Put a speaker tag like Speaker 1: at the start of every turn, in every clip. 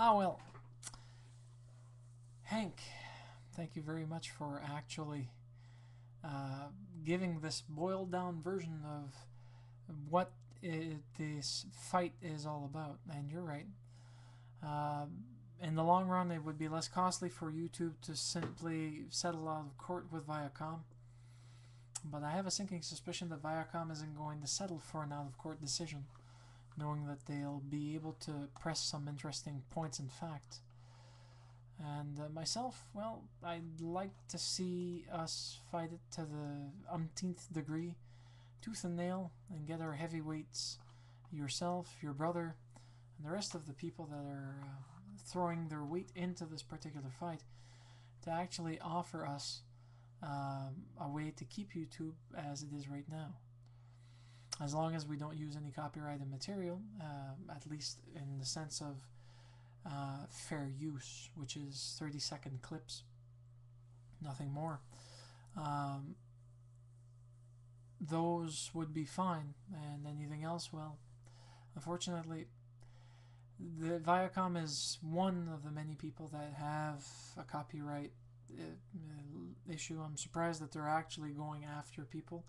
Speaker 1: Ah, well, Hank, thank you very much for actually uh, giving this boiled down version of what this fight is all about. And you're right. Uh, in the long run, it would be less costly for YouTube to simply settle out of court with Viacom. But I have a sinking suspicion that Viacom isn't going to settle for an out of court decision, knowing that they'll be able to press some interesting points and facts. And myself, well, I'd like to see us fight it to the umpteenth degree, tooth and nail, and get our heavyweights, yourself, your brother, and the rest of the people that are throwing their weight into this particular fight, to actually offer us a way to keep YouTube as it is right now. As long as we don't use any copyrighted material, at least in the sense of fair use, which is 30-second clips, nothing more. Those would be fine, and anything else, well, unfortunately, the Viacom is one of the many people that have a copyright issue. I'm surprised that they're actually going after people.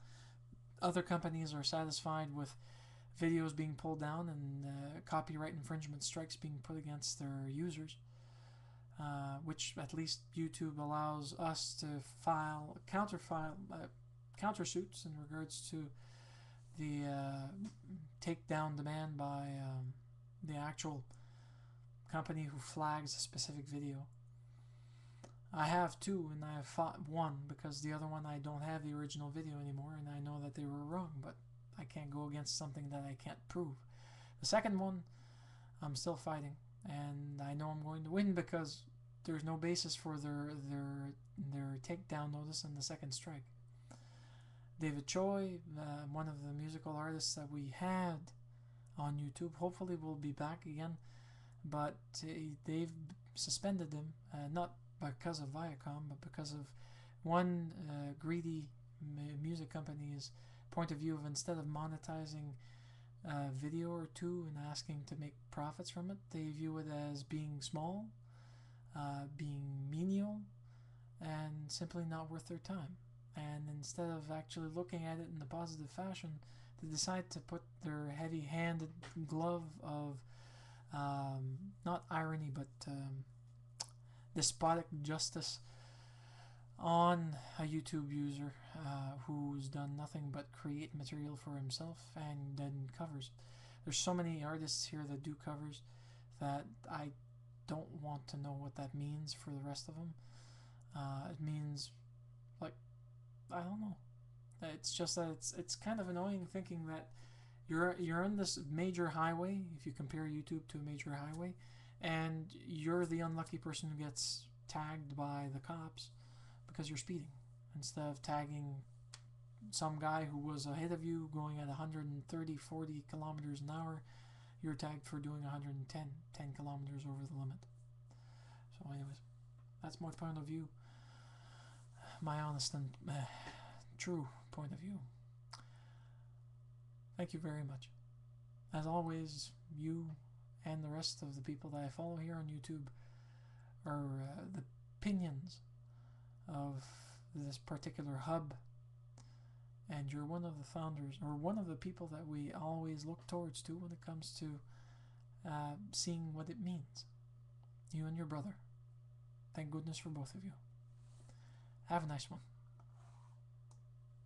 Speaker 1: Other companies are satisfied with videos being pulled down and copyright infringement strikes being put against their users, which at least YouTube allows us to file countersuits in regards to the takedown demand by the actual company who flags a specific video. I have two, and I have fought one because the other one I don't have the original video anymore, and I know that they were wrong, but I can't go against something that I can't prove. The second one, I'm still fighting, and I know I'm going to win because there's no basis for their takedown notice and the second strike. David Choi, one of the musical artists that we had on YouTube, hopefully will be back again, but they've suspended him, not because of Viacom, but because of one greedy music company's point of view of, instead of monetizing a video or two and asking to make profits from it, they view it as being small, being menial, and simply not worth their time. And instead of actually looking at it in a positive fashion, they decide to put their heavy-handed glove of not irony but despotic justice on a YouTube user who's done nothing but create material for himself and then covers. There's so many artists here that do covers that I don't want to know what that means for the rest of them. It means, like, I don't know. It's just that it's kind of annoying thinking that you're on this major highway, if you compare YouTube to a major highway, and you're the unlucky person who gets tagged by the cops because you're speeding, instead of tagging some guy who was ahead of you going at 130, 40 kilometers an hour. You're tagged for doing 110, 10 kilometers over the limit. So anyways, that's my point of view, my honest and true point of view. Thank you very much. As always, you and the rest of the people that I follow here on YouTube are the pinions of this particular hub, and you're one of the founders, or one of the people that we always look towards to when it comes to seeing what it means. You and your brother. Thank goodness for both of you. Have a nice one.